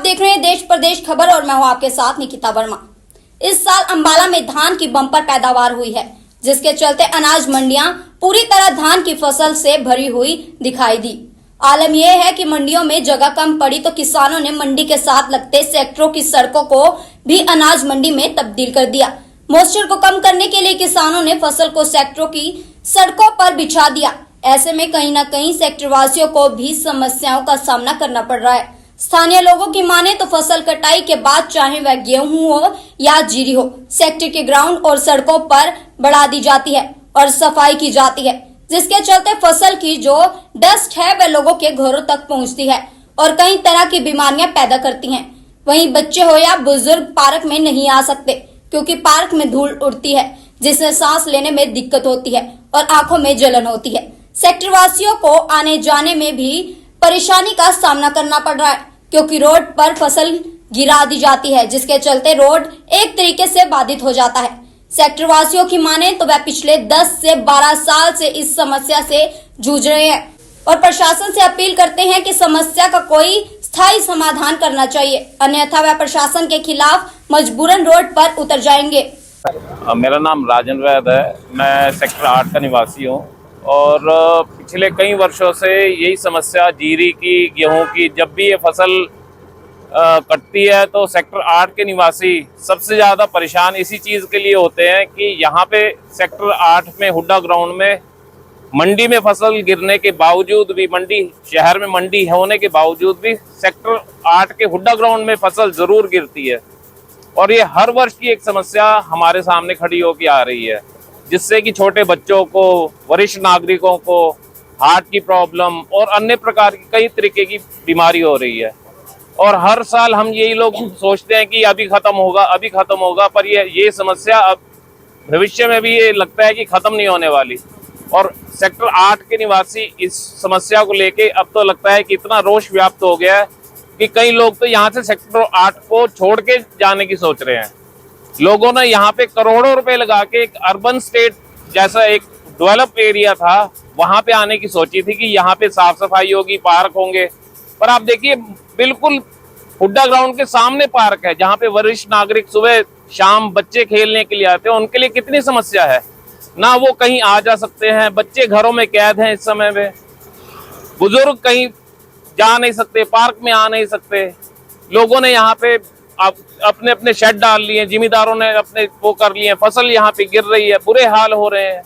देख रहे हैं देश प्रदेश खबर और मैं हूं आपके साथ निकिता वर्मा। इस साल अंबाला में धान की बम्पर पैदावार हुई है, जिसके चलते अनाज मंडियां पूरी तरह धान की फसल से भरी हुई दिखाई दी। आलम यह है कि मंडियों में जगह कम पड़ी तो किसानों ने मंडी के साथ लगते सेक्टरों की सड़कों को भी अनाज मंडी में तब्दील कर दिया। मॉइस्चर को कम करने के लिए किसानों ने फसल को सेक्टरों की सड़कों पर बिछा दिया। ऐसे में कहीं न कहीं सेक्टर वासियों को भी समस्याओं का सामना करना पड़ रहा है। स्थानीय लोगों की माने तो फसल कटाई के बाद चाहे वह गेहूं हो या जीरी हो, सेक्टर के ग्राउंड और सड़कों पर बढ़ा दी जाती है और सफाई की जाती है, जिसके चलते फसल की जो डस्ट है वह लोगों के घरों तक पहुंचती है और कई तरह की बीमारियां पैदा करती हैं। वहीं बच्चे हो या बुजुर्ग पार्क में नहीं आ सकते क्योंकि पार्क में धूल उड़ती है, जिससे सांस लेने में दिक्कत होती है और आंखों में जलन होती है। सेक्टर वासियों को आने जाने में भी परेशानी का सामना करना पड़ रहा है क्योंकि रोड पर फसल गिरा दी जाती है, जिसके चलते रोड एक तरीके से बाधित हो जाता है। सेक्टर वासियों की माने तो वह पिछले 10 से 12 साल से इस समस्या से जूझ रहे हैं और प्रशासन से अपील करते हैं कि समस्या का कोई स्थायी समाधान करना चाहिए, अन्यथा वह प्रशासन के खिलाफ मजबूरन रोड पर उतर जाएंगे। मेरा नाम राजन वैद है, मैं सेक्टर 8 का निवासी हूँ और पिछले कई वर्षों से यही समस्या जीरी की, गेहूं की, जब भी ये फसल कटती है तो सेक्टर 8 के निवासी सबसे ज़्यादा परेशान इसी चीज़ के लिए होते हैं कि यहाँ पे सेक्टर 8 में हुड्डा ग्राउंड में मंडी में फसल गिरने के बावजूद भी, मंडी शहर में मंडी होने के बावजूद भी सेक्टर 8 के हुड्डा ग्राउंड में फसल ज़रूर गिरती है और ये हर वर्ष की एक समस्या हमारे सामने खड़ी होकर आ रही है, जिससे कि छोटे बच्चों को, वरिष्ठ नागरिकों को हार्ट की प्रॉब्लम और अन्य प्रकार की कई तरीके की बीमारी हो रही है। और हर साल हम यही लोग सोचते हैं कि अभी ख़त्म होगा, पर ये समस्या अब भविष्य में भी ये लगता है कि ख़त्म नहीं होने वाली। और सेक्टर 8 के निवासी इस समस्या को लेके अब तो लगता है कि इतना रोष व्याप्त हो गया है कि कई लोग तो यहाँ से सेक्टर 8 को छोड़ के जाने की सोच रहे हैं। लोगों ने यहाँ पे करोड़ों रुपए लगा के एक अर्बन स्टेट जैसा एक डेवलप एरिया था, वहाँ पे आने की सोची थी कि यहाँ पे साफ सफाई होगी, पार्क होंगे, पर आप देखिए बिल्कुल हुड्डा ग्राउंड के सामने पार्क है जहाँ पे वरिष्ठ नागरिक सुबह शाम बच्चे खेलने के लिए आते हैं। उनके लिए कितनी समस्या है, ना वो कहीं आ जा सकते हैं, बच्चे घरों में कैद हैं इस समय में, बुजुर्ग कहीं जा नहीं सकते, पार्क में आ नहीं सकते। लोगों ने यहाँ पे अपने अपने शेड डाल लिए, जिम्मेदारों ने अपने वो कर लिए, फसल यहाँ पे गिर रही है, बुरे हाल हो रहे हैं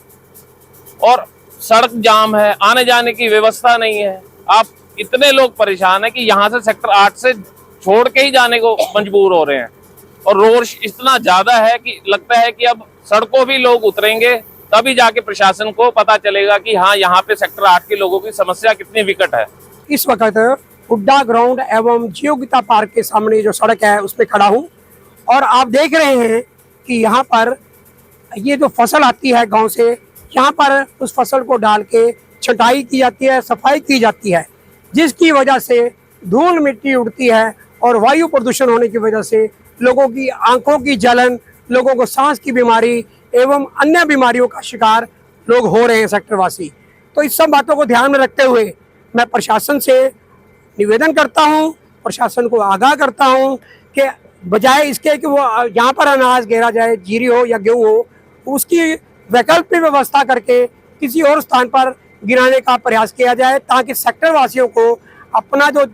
और सड़क जाम है, आने जाने की व्यवस्था नहीं है। आप इतने लोग परेशान हैं कि यहाँ से सेक्टर 8 से छोड़ के ही जाने को मजबूर हो रहे हैं और रोष इतना ज्यादा है कि लगता है कि अब सड़कों भी लोग उतरेंगे तभी जाके प्रशासन को पता चलेगा कि हाँ, यहाँ पे सेक्टर 8 के लोगों की समस्या कितनी विकट है। इस वक्त हुड्डा ग्राउंड एवं जियोगिता पार्क के सामने जो सड़क है उस पर खड़ा हूँ और आप देख रहे हैं कि यहाँ पर ये जो फसल आती है गांव से, यहाँ पर उस फसल को डाल के छटाई की जाती है, सफाई की जाती है, जिसकी वजह से धूल मिट्टी उड़ती है और वायु प्रदूषण होने की वजह से लोगों की आंखों की जलन, लोगों को सांस की बीमारी एवं अन्य बीमारियों का शिकार लोग हो रहे हैं सेक्टरवासी। तो इस सब बातों को ध्यान में रखते हुए मैं प्रशासन से निवेदन करता हूं, प्रशासन को आगाह करता हूं कि बजाय इसके कि वो यहाँ पर अनाज गिरा जाए, जीरी हो या गेहूँ हो, उसकी वैकल्पिक व्यवस्था करके किसी और स्थान पर गिराने का प्रयास किया जाए ताकि सेक्टर वासियों को अपना जो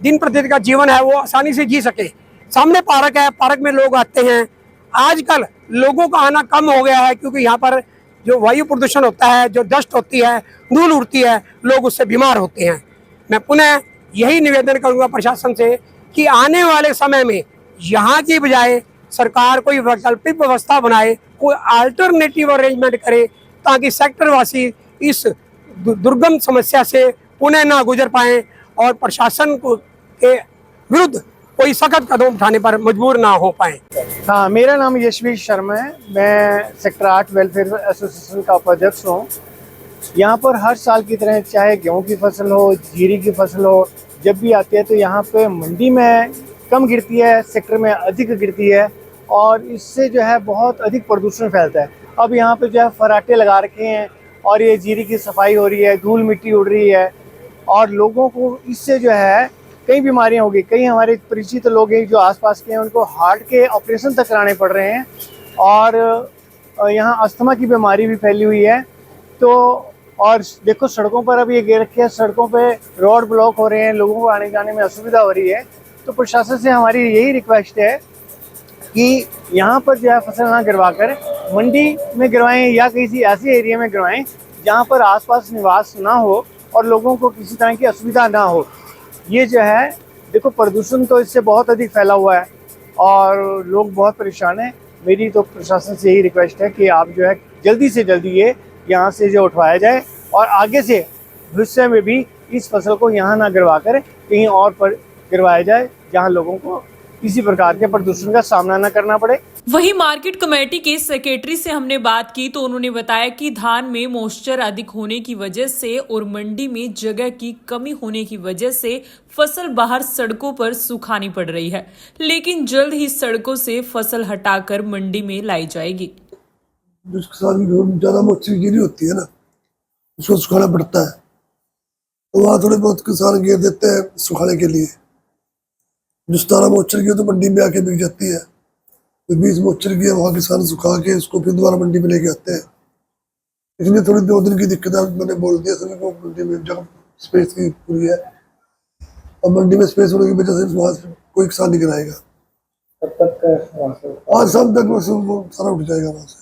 दिन प्रतिदिन का जीवन है वो आसानी से जी सके। सामने पार्क है, पार्क में लोग आते हैं। आजकल लोगों का आना कम हो गया है क्योंकि यहाँ पर जो वायु प्रदूषण होता है, जो डस्ट होती है, धूल उड़ती है, लोग उससे बीमार होते हैं। मैं पुनः यही निवेदन करूंगा प्रशासन से कि आने वाले समय में यहाँ की बजाय सरकार कोई वैकल्पिक व्यवस्था बनाए, कोई अल्टरनेटिव अरेंजमेंट करे ताकि सेक्टरवासी इस दुर्गम समस्या से पुनः ना गुजर पाएं और प्रशासन को के विरुद्ध कोई सख्त कदम उठाने पर मजबूर ना हो पाए। हाँ, मेरा नाम यशवीर शर्मा है, मैं सेक्टर 8 वेलफेयर एसोसिएशन का उपाध्यक्ष हूँ। यहाँ पर हर साल की तरह चाहे गेहूँ की फसल हो, जीरी की फसल हो, जब भी आती है तो यहाँ पे मंडी में कम गिरती है, सेक्टर में अधिक गिरती है और इससे जो है बहुत अधिक प्रदूषण फैलता है। अब यहाँ पे जो है फराटे लगा रखे हैं और ये जीरी की सफाई हो रही है, धूल मिट्टी उड़ रही है और लोगों को इससे जो है कई बीमारियां होगी। कई हमारे परिचित लोग हैं जो आसपास के हैं, उनको हार्ट के ऑपरेशन तक कराने पड़ रहे हैं, और यहाँ अस्थमा की बीमारी भी फैली हुई है। तो और देखो सड़कों पर अब ये गिर रखे हैं, सड़कों पे रोड ब्लॉक हो रहे हैं, लोगों को आने जाने में असुविधा हो रही है। तो प्रशासन से हमारी यही रिक्वेस्ट है कि यहाँ पर जो है फसल ना गिरवा कर मंडी में गिरवाएं, या किसी ऐसे एरिया में गिरवाएं जहाँ पर आसपास निवास ना हो और लोगों को किसी तरह की असुविधा ना हो। ये जो है देखो प्रदूषण तो इससे बहुत अधिक फैला हुआ है और लोग बहुत परेशान हैं। मेरी तो प्रशासन से यही रिक्वेस्ट है कि आप जो है जल्दी से जल्दी ये यहाँ से जो उठवाया जाए, और आगे से भविष्य में भी इस फसल को यहाँ ना गिरवा कर कहीं और पर गिरवाया जाए जहाँ लोगों को किसी प्रकार के प्रदूषण का सामना न करना पड़े। वहीं मार्केट कमेटी के सेक्रेटरी से हमने बात की तो उन्होंने बताया कि धान में मॉइस्चर अधिक होने की वजह से और मंडी में जगह की कमी होने की वजह से फसल बाहर सड़कों पर सुखानी पड़ रही है, लेकिन जल्द ही सड़कों से फसल हटाकर मंडी में लाई जाएगी। जिस किसान की ज्यादा मॉइस्चर गिरी होती है ना, उसको सुखाना पड़ता है, तो वहाँ थोड़े बहुत किसान घेर देते हैं सुखाने के लिए। जो 17 मॉइस्चर की तो मंडी में आके बिक जाती है, तो 20 मॉइस्चर की है वहाँ किसान सुखा के उसको फिर दोबारा मंडी में लेके आते हैं। इसलिए थोड़ी 2 दिन की दिक्कत है, मैंने बोल दिया सभी को मंडी में जगह स्पेस की पूरी है, और मंडी में स्पेस होने की वजह से वहाँ से कोई किसान नहीं गिराएगा। आज शाम तक वो सारा उठ जाएगा वहाँ से।